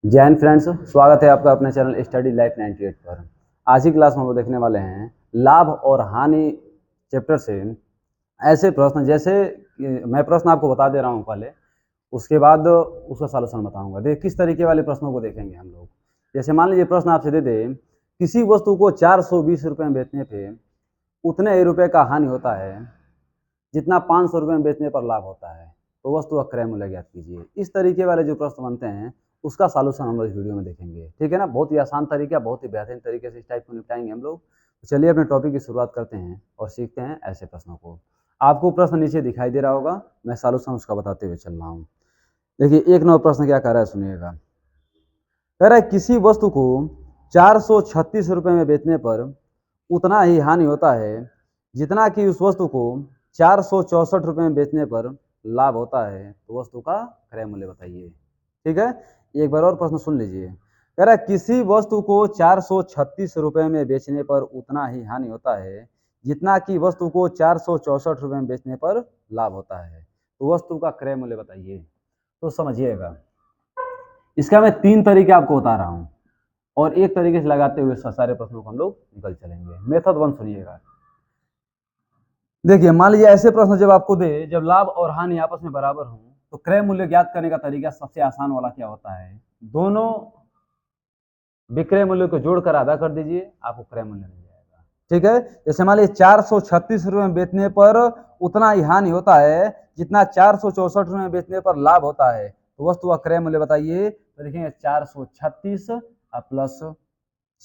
जय हिंद फ्रेंड्स, स्वागत है आपका अपने चैनल स्टडी लाइफ 98 पर। आज की क्लास में हम लोग देखने वाले हैं लाभ और हानि चैप्टर से ऐसे प्रश्न। जैसे मैं प्रश्न आपको बता दे रहा हूँ पहले, उसके बाद उसका सॉल्यूशन बताऊंगा। देखिए किस तरीके वाले प्रश्नों को देखेंगे हम लोग। जैसे मान लीजिए प्रश्न आपसे दे दे, किसी वस्तु को 420 रुपये में बेचने पे उतने ही रुपये का हानि होता है जितना 500 रुपये में बेचने पर लाभ होता है, तो वस्तु का क्रय मूल्य ज्ञात कीजिए। इस तरीके वाले जो प्रश्न बनते हैं उसका सॉल्यूशन हम लोग इस वीडियो में देखेंगे। ठीक है ना, बहुत ही आसान तरीका, बहुत ही बेहतरीन तरीके से इस टाइप को निपटाएंगे हम लोग। तो चलिए अपने टॉपिक की शुरुआत करते हैं और सीखते हैं ऐसे प्रश्नों को। आपको प्रश्न नीचे दिखाई दे रहा होगा, मैं सॉल्यूशन उसका बताते हुए चल रहा हूँ। देखिए एक नंबर प्रश्न क्या कह रहा है, सुनिएगा। कह रहा है किसी वस्तु को 436 रुपये में बेचने पर उतना ही हानि होता है जितना कि उस वस्तु को 464 रुपये में बेचने पर लाभ होता है, तो वस्तु का क्रय मूल्य बताइए। ठीक है, एक बार और प्रश्न सुन लीजिए। कह रहा है किसी वस्तु को 436 रुपये में बेचने पर उतना ही हानि होता है जितना कि वस्तु को 464 रुपये में बेचने पर लाभ होता है, तो वस्तु का क्रय मूल्य बताइए। तो समझिएगा, इसका मैं 3 तरीके आपको बता रहा हूँ और एक तरीके से लगाते हुए सारे प्रश्नों को हम लोग निकल चलेंगे। मेथड 1 सुनिएगा। देखिए मान लीजिए ऐसे प्रश्न जब आपको दे, जब लाभ और हानि आपस में बराबर हों, तो क्रय मूल्य ज्ञात करने का तरीका सबसे आसान वाला क्या होता है, दोनों विक्रय मूल्य को जोड़कर आधा कर दीजिए, आपको क्रय मूल्य मिल जाएगा। ठीक है, जैसे मान लीजिए 436 रुपये में बेचने पर उतना ही हानि होता है जितना 464 रुपये में बेचने पर लाभ होता है, तो वस्तु का क्रय मूल्य बताइए। तो लिखेंगे 436 प्लस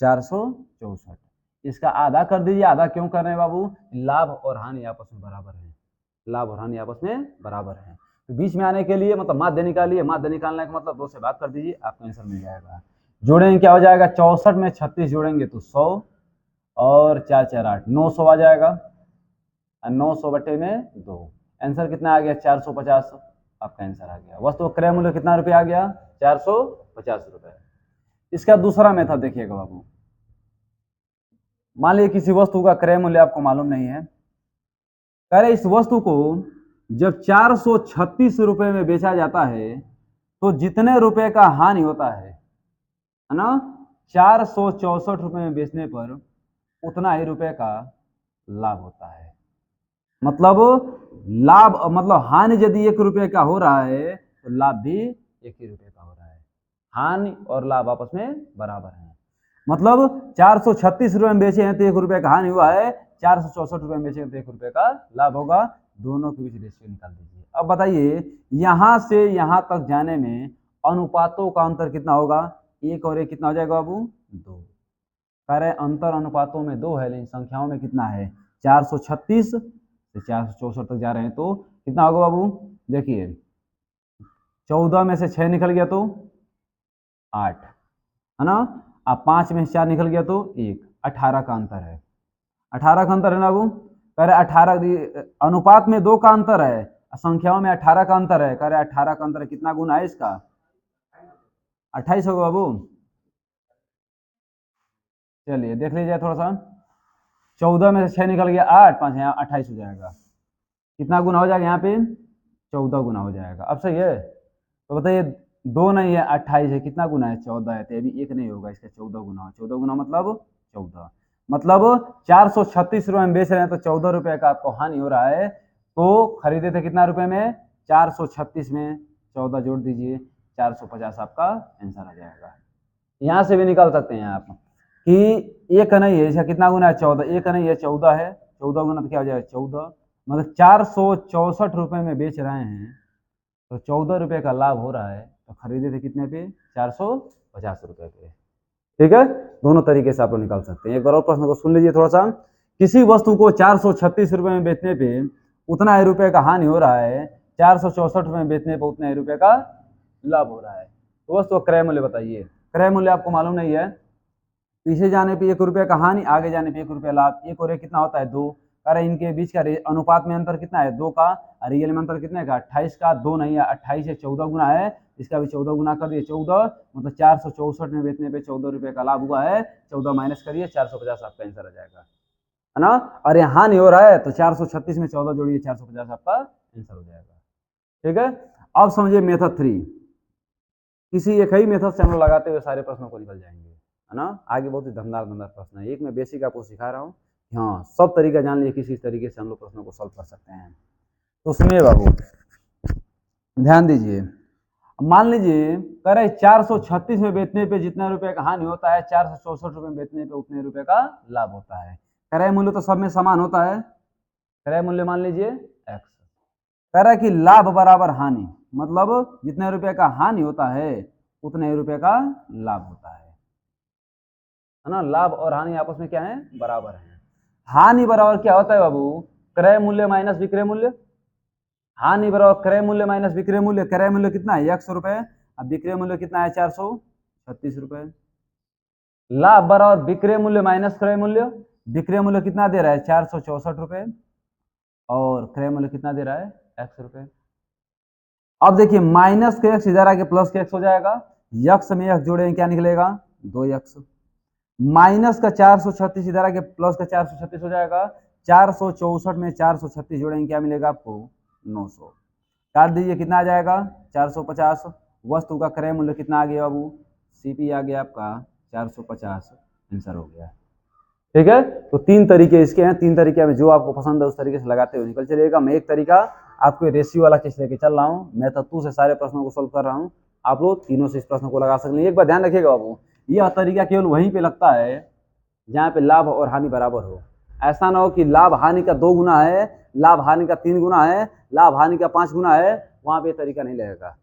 464, इसका आधा कर दीजिए। आधा क्यों कर रहे हैं बाबू, लाभ और हानि आपस में बराबर है, लाभ और हानि आपस में बराबर है। तो बीच में आने के लिए मतलब माध्य निकालिए, माध्य निकालने का मतलब 2 से भाग कर दीजिए, आपका आंसर मिल जाएगा। जोड़ेंगे क्या हो जाएगा, 64 में 36 जोड़ेंगे तो 100 और 4 4 8 900 आ जाएगा। 900 बटे में 2, आंसर कितना आ गया 450, आपका आंसर आ गया। वस्तु क्रय मूल्य कितना रुपया आ गया, 450 रुपये। इसका दूसरा मेथड देखिएगा बाबू। मान लीजिए किसी वस्तु का क्रय मूल्य आपको मालूम नहीं है। कह रहे इस वस्तु को जब 436 रुपये में बेचा जाता है तो जितने रुपए का हानि होता है ना, 464 रुपये में बेचने पर उतना ही रुपए का लाभ होता है। मतलब लाभ मतलब हानि यदि 1 रुपये का हो रहा है तो लाभ भी 1 ही रुपये का हो रहा है। हानि और लाभ आपस में बराबर है। मतलब 436 रुपये में बेचे हैं तो 1 रुपये का हानि हुआ है, 464 रुपये में बेचे हैं तो 1 रुपये का लाभ होगा। दोनों के बीच रेशियो निकाल दीजिए। अब बताइए यहां से यहां तक जाने में अनुपातों का अंतर कितना होगा, 1 और 1 कितना हो जाएगा बाबू, 2। कह रहे अंतर अनुपातों में 2 है, लेकिन संख्याओं में कितना है, 436 से 464 तक जा रहे हैं तो कितना होगा बाबू। देखिए 14 में से 6 निकल गया तो 8 है ना, अब 5 में से 4 निकल गया तो 1, 18 का अंतर है। 18 का अंतर है ना बाबू। कह रहे 18 अनुपात में 2 का अंतर है, संख्याओं में 18 का अंतर है। कह रहे 18 का अंतर कितना गुना है इसका, 28 होगा बाबू। चलिए देख लीजिए थोड़ा सा, 14 में से 6 निकल गया 8, 5 यहाँ 28 हो जाएगा। कितना गुना हो जाएगा यहाँ पे, 14 गुना हो जाएगा। अब सही है, तो बताइए 2 नहीं है 28 है, कितना गुना है, 14 है। तो अभी 1 नहीं होगा, इसका 14 गुना हो, 14 गुना मतलब 14। मतलब 436 रुपये में बेच रहे हैं तो 14 रुपये का आपको हानि हो रहा है। तो खरीदे थे कितना रुपए में, 436 में 14 जोड़ दीजिए, 450 आपका आंसर आ जाएगा। यहाँ से भी निकाल सकते हैं आप कि 1 नहीं है, इसका कितना गुना है, 14। 1 नहीं है 14 है, 14 गुना तो क्या हो जाएगा 14। मतलब 464 रुपये में बेच रहे हैं तो 14 रुपये का लाभ हो रहा है, तो खरीदे थे कितने पे, 450 रुपये पे। ठीक है, दोनों तरीके से आप लोग निकाल सकते हैं। एक बार और प्रश्न को सुन लीजिए थोड़ा सा। किसी वस्तु को 436 रुपये में बेचने पे उतना ही रुपये का हानि हो रहा है, 464 रुपये में बेचने पे उतने ही रुपये का लाभ हो रहा है, तो वस्तु का क्रय मूल्य बताइए। क्रय मूल्य आपको मालूम नहीं है, पीछे जाने पे 1 रुपये का हानि, आगे जाने पे 1 रुपया लाभ। 1 और 1 कितना होता है, 2। अरे इनके बीच का अनुपात में अंतर कितना है, 2 का। रियल में अंतर कितने का, 28 का। 2 नहीं है, 28 है, 14 गुना है, इसका भी 14 गुना कर दिए। 14 मतलब 464 में बेचने पे 14 रुपये का लाभ हुआ है, 14 माइनस करिए, 450 आपका आंसर आ जाएगा, है ना। और यहाँ हानि हो रहा है तो 436 में 14 जोड़िए, 450 आपका आंसर हो जाएगा। ठीक है, अब समझिए मेथड 3। किसी एक ही मेथड से हम लोग लगाते हुए सारे प्रश्नों को निकल जाएंगे, है ना। आगे बहुत ही धमदार धमदार प्रश्न है, एक मैं बेसिक आपको सिखा रहा हूँ। हाँ, सब तरीका जान लीजिए किसी तरीके से हम लोग प्रश्नों को सॉल्व कर सकते हैं। तो सुनिए बाबू, ध्यान दीजिए। मान लीजिए कह रहे 436 में बेचने पे जितना रुपए का हानि होता है, 464 रुपए में बेचने पे उतने रुपए का लाभ होता है। क्रय मूल्य तो सब में समान होता है, क्रय मूल्य मान लीजिए एक्स। कह रहा है कि लाभ बराबर हानि, मतलब जितने रुपए का हानि होता है उतने रुपए का लाभ होता है ना। लाभ और हानि आपस में क्या है, बराबर है। हानि बराबर क्या होता है बाबू, क्रय मूल्य माइनस विक्रय मूल्य। हानि बराबर क्रय मूल्य माइनस विक्रय मूल्य। क्रय मूल्य कितना है 100 रुपए, अब विक्रय मूल्य कितना है 436 रुपए। लाभ बराबर विक्रय मूल्य माइनस क्रय मूल्य। विक्रय मूल्य कितना दे रहा है 464 रुपए, और क्रय मूल्य कितना दे रहा है x रुपए। अब देखिए माइनस के एक्स इधर आके प्लस के एक्स हो जाएगा, यक्स में एक्स जोड़ेंगे क्या निकलेगा 2x। माइनस का 436 इधर आके प्लस का 436 हो जाएगा, 464 में 436 जोड़ेंगे क्या मिलेगा आपको 900। काट दीजिए कितना आ जाएगा 450। वस्तु का क्रय मूल्य कितना आ गया बाबू, सीपी आ गया आपका 450, आंसर हो गया। ठीक है, तो तीन तरीके इसके हैं, तीन तरीके में जो आपको पसंद है उस तरीके से लगाते हुए निकल चलिएगा। मैं एक तरीका आपको रेशियो वाला केस लेके चल रहा हूँ, मैं तत्व से सारे प्रश्नों को सोल्व कर रहा हूँ, आप लोग तीनों से इस प्रश्न को लगा सकते हैं। एक बार ध्यान रखिएगा बाबू, यह तरीका केवल वहीं पे लगता है जहाँ पे लाभ और हानि बराबर हो। ऐसा ना हो कि लाभ हानि का 2 गुना है, लाभ हानि का 3 गुना है, लाभ हानि का 5 गुना है, वहां पे तरीका नहीं लगेगा।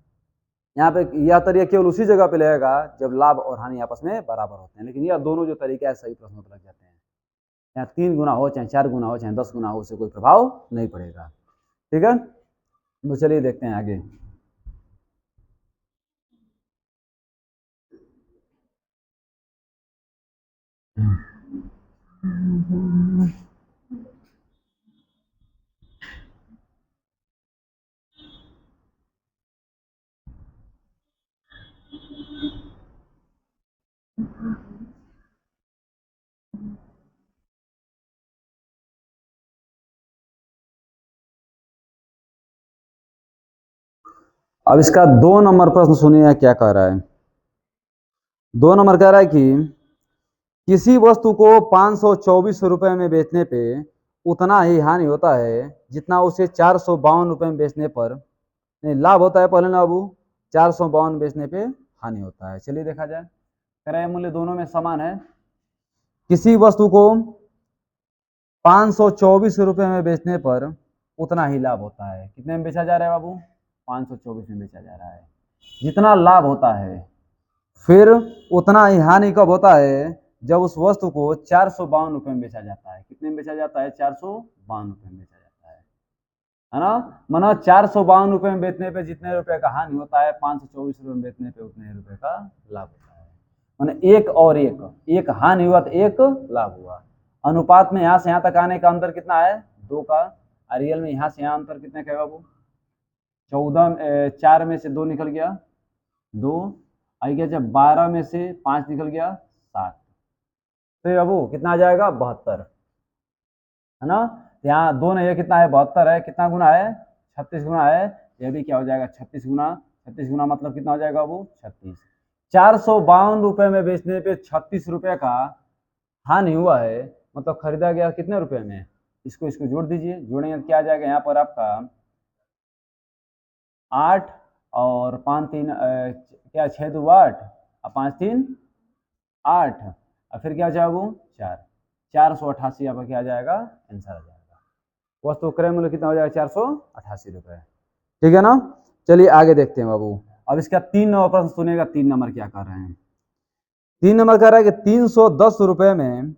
यहाँ पे यह तरीका केवल उसी जगह पे लगेगा जब लाभ और हानि आपस में बराबर होते हैं। लेकिन यह दोनों जो तरीके है सही प्रश्नों पर लग जाते हैं। चाहे 3 गुना हो, चाहे 4 गुना हो, चाहे 10 गुना हो, उससे कोई प्रभाव नहीं पड़ेगा। ठीक है, तो चलिए देखते हैं आगे। अब इसका 2 नंबर प्रश्न सुनिए क्या कह रहा है। 2 नंबर कह रहा है कि किसी वस्तु को 524 रुपए में बेचने पे उतना ही हानि होता है जितना उसे 452 रुपए में बेचने पर नहीं लाभ होता है। पहले ना बाबू, 452 बेचने पे हानि होता है। चलिए देखा जाए, क्रय मूल्य दोनों में समान है। किसी वस्तु को 524 रुपए में बेचने पर उतना ही लाभ होता है। कितने में बेचा जा रहा है बाबू, 524 में बेचा जा रहा है। जितना लाभ होता है, फिर उतना ही हानि कब होता है, जब उस वस्तु को 452 रुपए में बेचा जाता है। कितने में बेचा जाता है 452 रुपए में बेचा जाता है ना। माना 452 रुपए में बेचने पे जितने रुपए का हानि होता है, 524 रुपए में बेचने पे उतने रुपए का लाभ होता है। माना एक और एक हानि हुआ तो एक लाभ हुआ। अनुपात में यहाँ से यहाँ तक आने का अंतर कितना है 2 का, और रियल में यहाँ से यहाँ अंतर कितने का है बाबू 14, 4 में से 2 निकल गया 2, आई गया जब 12 में से 5 निकल गया 7, तो बाबू कितना आ जाएगा 72, है ना। यहाँ 2 नहीं है, कितना है 72 है, कितना गुना है 36 गुना है। यह भी क्या हो जाएगा 36 गुना, 36 गुना मतलब कितना हो जाएगा बाबू 36। 452 रुपए में बेचने पे 36 रुपए का हानि हुआ है, मतलब खरीदा गया कितने रुपए में। इसको इसको जोड़ दीजिए, जोड़ेंगे तो क्या आ जाएगा यहाँ पर आपका 8 और 5 3 क्या 6 2 8 और 5 3 8 और फिर क्या जाएगा वो 488 यहाँ पर क्या आ जाएगा आंसर आ जाएगा। वस्तु क्रय मूल्य कितना हो जाएगा 488 रुपए। ठीक है ना। चलिए आगे देखते हैं बाबू। अब इसका 3 नंबर प्रश्न सुनेगा। 3 नंबर क्या कर रहे हैं, 3 नंबर कह रहा है कि 310 रुपए में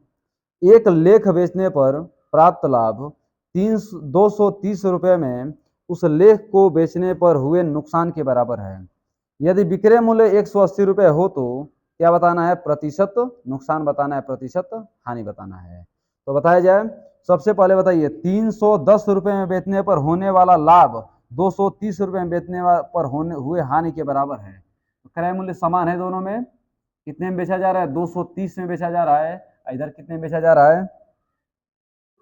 एक लेख बेचने पर प्राप्त लाभ 230 रुपए में उस लेख को बेचने पर हुए नुकसान के बराबर है। यदि विक्रय मूल्य 180 रुपए हो तो क्या बताना है, प्रतिशत नुकसान बताना है, प्रतिशत हानि बताना है। तो बताया जाए, सबसे पहले बताइए 310 रुपए में बेचने पर होने वाला लाभ 230 रुपए में बेचने पर होने हुए हानि के बराबर है। क्रय मूल्य समान है दोनों में। कितने में बेचा जा रहा है 230 में बेचा जा रहा है, इधर कितने में बेचा जा रहा है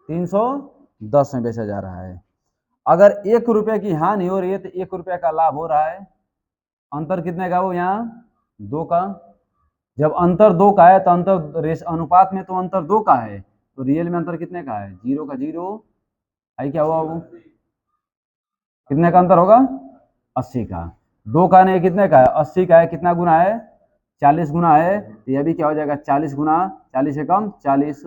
310 में बेचा जा रहा है। अगर 1 रुपए की हानि हो रही है तो 1 रुपए का लाभ हो रहा है। अंतर कितने का वो यहाँ 2 का। जब अंतर 2 का है तो अंतर अनुपात में तो अंतर 2 का है, तो रियल में अंतर कितने का है, 0 का 0। आई क्या हुआ वो, कितने का अंतर होगा, 80 का। 2 का नहीं कितने का है, 80 का है, कितना गुना है, 40 गुना है, तो यह भी क्या हो जाएगा 40 गुना 40 से कम 40।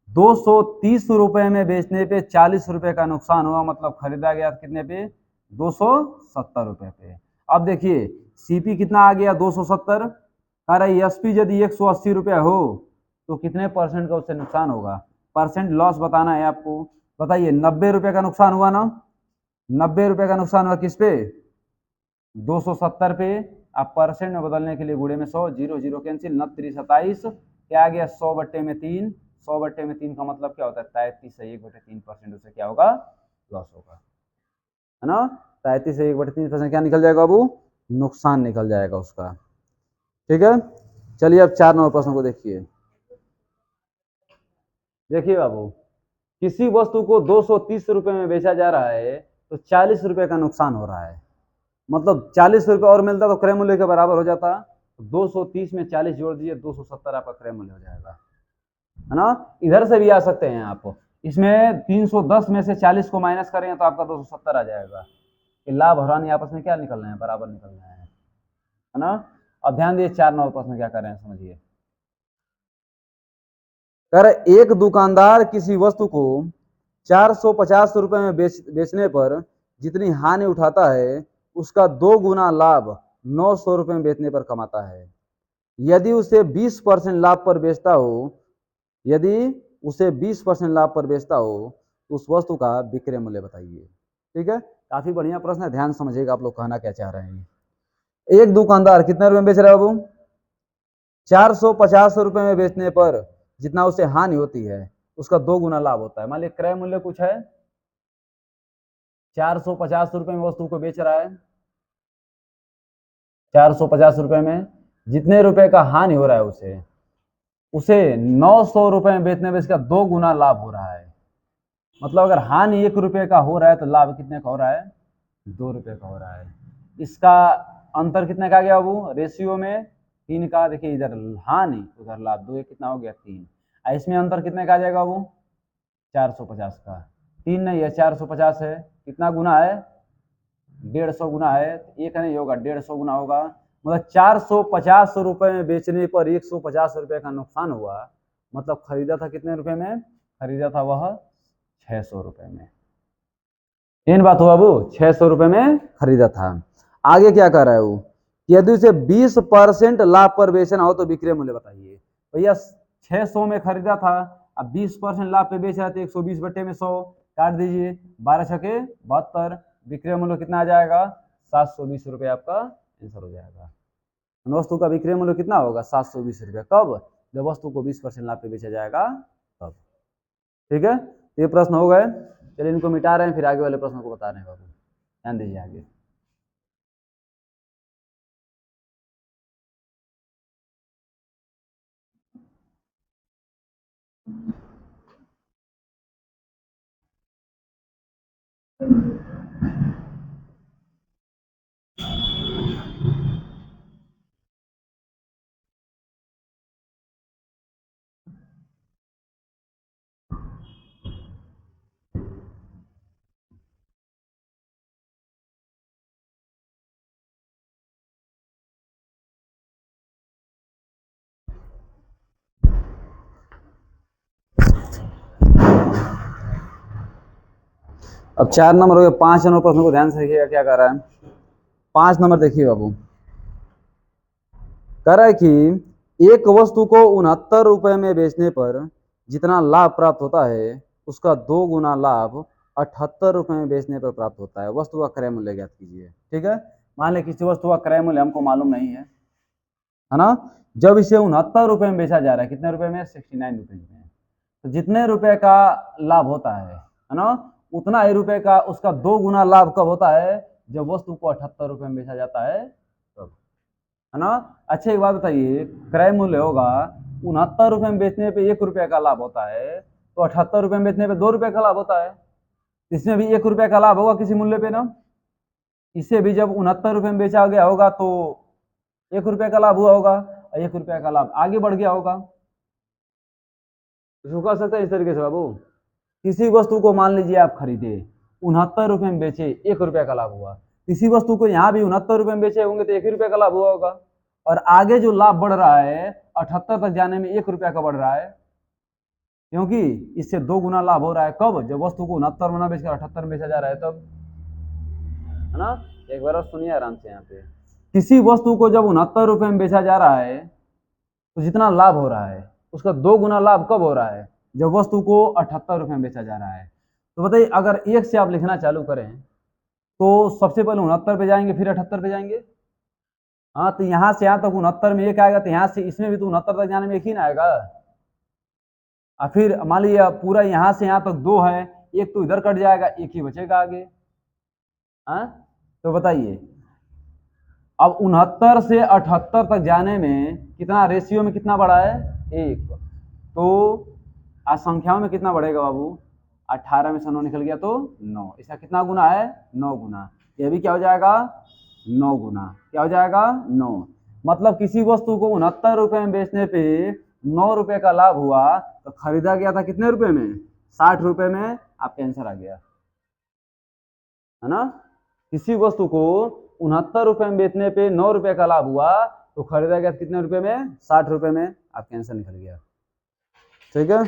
230 रुपए में बेचने पे 40 रुपए का नुकसान हुआ, मतलब खरीदा गया कितने पे, 270 रुपए पे। अब देखिए सीपी कितना आ गया 270, कह रहा है एसपी यदि 180 रुपया हो तो कितने परसेंट का उससे नुकसान होगा, परसेंट लॉस बताना है आपको। बताइए 90 रुपए का नुकसान हुआ ना, 90 रुपए का नुकसान हुआ किस पे, 270 पे। आप परसेंट में बदलने के लिए गुणे में 100, 0 0 कैंसिल, 29 27, क्या आ गया 100/3। 100/3 का मतलब क्या होता है, 33 से 1/3% उसे क्या होगा, लॉस होगा, है ना। 33 से 1/3% क्या निकल जाएगा, वो नुकसान निकल जाएगा उसका। ठीक है, चलिए अब 4 नंबर प्रश्न को देखिए। देखिए बाबू, किसी वस्तु को 230 रुपए में बेचा जा रहा है तो 40 रुपए का नुकसान हो रहा है, मतलब 40 रुपए और मिलता तो क्रय मूल्य के बराबर हो जाता। 230 में 40 जोड़ दीजिए, 270 आपका क्रय मूल्य हो जाएगा, है ना। इधर से भी आ सकते हैं आप, इसमें 310 में से 40 को माइनस करें तो आपका 270 आ जाएगा। ये लाभ और हानि आपस में क्या निकल रहे हैं, बराबर निकल रहे हैं, है ना। अब ध्यान दिए 4 नंबर प्रश्न क्या कर रहे हैं समझिए। कर एक दुकानदार किसी वस्तु को 450 रुपए में बेचने पर जितनी हानि उठाता है उसका 2 गुना लाभ 900 रुपए में बेचने पर कमाता है। यदि उसे 20% लाभ पर बेचता हो, यदि उसे 20% लाभ पर बेचता हो तो उस वस्तु का विक्रय मूल्य बताइए। ठीक है, काफी बढ़िया प्रश्न है, ध्यान समझिएगा आप लोग कहना क्या चाह रहे हैं। एक दुकानदार कितने रुपए में बेच रहा है बाबू, 450 रुपए में बेचने पर जितना उसे हानि होती है उसका 2 गुना लाभ होता है। मान लीजिए क्रय मूल्य कुछ है, 450 रुपए में वस्तु को बेच रहा है, 450 रुपए में जितने रुपए का हानि हो रहा है उसे उसे 900 रुपए में बेचने में इसका 2 गुना लाभ हो रहा है। मतलब अगर हानि 1 रुपए का हो रहा है तो लाभ कितने का हो रहा है, 2 रुपए का हो रहा है। इसका अंतर कितने का आ गया बाबू, रेशियो में 3 का। देखिए इधर हानि उधर लाभ, 2 कितना हो गया 3, इसमें अंतर कितने का आ जाएगा बाबू, 450 का। 3 नहीं है 450 है, कितना गुना है, 150 गुना है, एक नहीं होगा 150 गुना होगा। मतलब 450 रुपए में बेचने पर 150 रुपए का नुकसान हुआ, मतलब खरीदा था कितने रुपए में, खरीदा था वह 600 रुपए में। इन बात हुआ वो 600 रुपए में खरीदा था। आगे क्या कर रहा है वो, यदि उसे 20% लाभ पर बेचना हो तो विक्रय मूल्य बताइए। भैया 600 में खरीदा था, अब 20% लाभ पे बेच रहा था, 120/100 काट दीजिए, 12 छके 72, विक्रय मूल्य कितना आ जाएगा, 720 रुपये आपका आंसर हो जाएगा। वस्तु का विक्रय मूल्य कितना होगा, 720 रुपये। कब, जब वस्तु को 20% लाभ पे बेचा जाएगा तब। ठीक है, ये प्रश्न हो गए। चलिए इनको मिटा रहे हैं, फिर आगे वाले प्रश्नों को बता रहे हैं बाबू, ध्यान दीजिए आगे। अब 4 नंबर हो गया, 5 नंबर प्रश्न को ध्यान से देखिएगा क्या कर रहा है। 5 नंबर देखिए बाबू, कह रहा है कि एक वस्तु को 69 रुपए में बेचने पर जितना लाभ प्राप्त होता है उसका 2 गुना लाभ 78 रुपए में बेचने पर प्राप्त होता है। वस्तु का क्रय मूल्य ज्ञात कीजिए। ठीक है, मान लें किसी वस्तु का क्रय मूल्य हमको मालूम नहीं है ना। जब इसे 69 रुपए में बेचा जा रहा है, कितने रुपए में, 69 रुपए में, तो जितने रुपए का लाभ होता है ना, उतना ही रुपए का उसका 2 गुना लाभ कब होता है, जब वस्तु को 78 रुपए में बेचा जाता है तब, है ना। अच्छा एक बात बताइए, क्रय मूल्य होगा 69 रुपए में बेचने पे 1 रुपए का लाभ होता है, तो 78 रुपए में बेचने पे 2 रुपए का लाभ होता है, इसमें भी 1 रुपए का लाभ होगा किसी मूल्य पे ना। इसे भी जब 69 रुपये में बेचा गया होगा तो 1 रुपये का लाभ हुआ होगा, और 1 रुपये का लाभ आगे बढ़ गया होगा। इसको कर सकते हैं इस तरीके से बाबू, किसी वस्तु को मान लीजिए आप खरीदे, 69 रुपये में बेचे, 1 रुपये का लाभ हुआ। किसी वस्तु को यहाँ भी 69 रुपये में बेचे होंगे तो 1 ही रुपये का लाभ हुआ होगा, और आगे जो लाभ बढ़ रहा है 78 तक जाने में 1 रुपया का बढ़ रहा है, क्योंकि इससे 2 गुना लाभ हो रहा है। कब? जब वस्तु को 69 में ना बेचकर 78 में बेचा जा रहा है तब, है ना। एक बार और सुनिए आराम से। यहाँ पे किसी वस्तु को जब 69 रुपये में बेचा जा रहा है तो जितना लाभ हो रहा है उसका 2 गुना लाभ कब हो रहा है? जब वस्तु को 78 रुपये में बेचा जा रहा है। तो बताइए, अगर 1 से आप लिखना चालू करें तो सबसे पहले 69 पे जाएंगे, फिर 78 पे जाएंगे। हाँ, तो यहाँ से यहाँ तक 69 में 1 आएगा, तो यहाँ से इसमें भी तो 69 तक जाने में 1 ही ना आएगा। और फिर मान लीजिए पूरा यहाँ से यहाँ तक 2 है, 1 तो इधर कट जाएगा, 1 ही बचेगा आगे। हाँ, तो बताइए अब 69 से 78 तक जाने में कितना रेशियो में कितना बढ़ा है? 1। तो आज संख्याओं में कितना बढ़ेगा बाबू? 18 में से 9 निकल गया तो 9। इसका कितना गुना है? 9 गुना। यह भी क्या हो जाएगा? 9 गुना। क्या हो जाएगा? 9। मतलब किसी वस्तु को 69 रुपये में बेचने पे 9 रुपये का लाभ हुआ तो खरीदा गया था कितने रुपए में? 60 रुपये में। आपका आंसर आ गया, है ना। किसी वस्तु को 69 रुपये में बेचने पे 9 रुपये का लाभ हुआ तो खरीदा गया कितने रुपए में? 60 रुपये में। आपका आंसर निकल गया। ठीक है,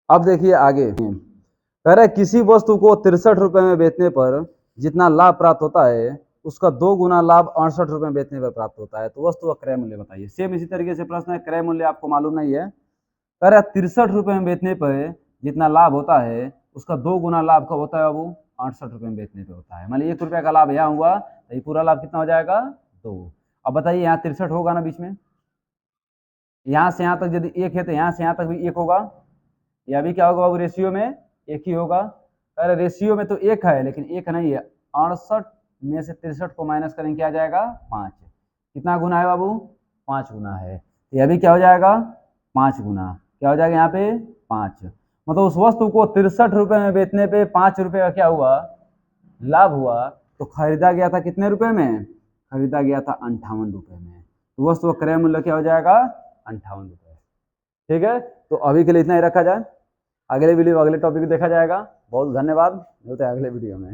अब देखिए आगे कह रहे किसी वस्तु को 63 रुपये में बेचने पर जितना लाभ प्राप्त होता है उसका 2 गुना लाभ 68 रुपये में बेचने पर प्राप्त होता है। तो वस्तु का क्रय मूल्य बताइए। सेम इसी तरीके से प्रश्न है, क्रय मूल्य आपको मालूम नहीं है। कह रहे 63 रुपये में बेचने पर जितना लाभ होता है उसका 2 गुना लाभ कब होता है बाबू? 68 रुपये में बेचने पे होता है। मान लीजिए 1 रुपये का लाभ यहाँ हुआ तो ये पूरा लाभ कितना हो जाएगा? 2। अब बताइए यहाँ 63 होगा ना बीच में, यहाँ से यहाँ तक यदि 1 है तो यहाँ से यहाँ तक भी 1 होगा। यह भी क्या होगा बाबू? रेशियो में 1 ही होगा। अरे रेशियो में तो 1 है लेकिन 1 नहीं है। 68 में से 63 को माइनस करेंगे, क्या आ जाएगा? 5। कितना गुना है बाबू? 5 गुना है। यह भी क्या हो जाएगा? 5 गुना। क्या हो जाएगा यहाँ पे? 5। मतलब उस वस्तु को 63 रुपये में बेचने पे 5 रुपये का क्या हुआ? लाभ हुआ। तो खरीदा गया था कितने रुपए में? खरीदा गया था 58 रुपये में। तो वस्तु का क्रय मूल्य क्या हो जाएगा? 58 रुपये। ठीक है, तो अभी के लिए इतना ही रखा जाए। अगले वीडियो अगले टॉपिक देखा जाएगा। बहुत धन्यवाद, मिलते हैं अगले वीडियो में।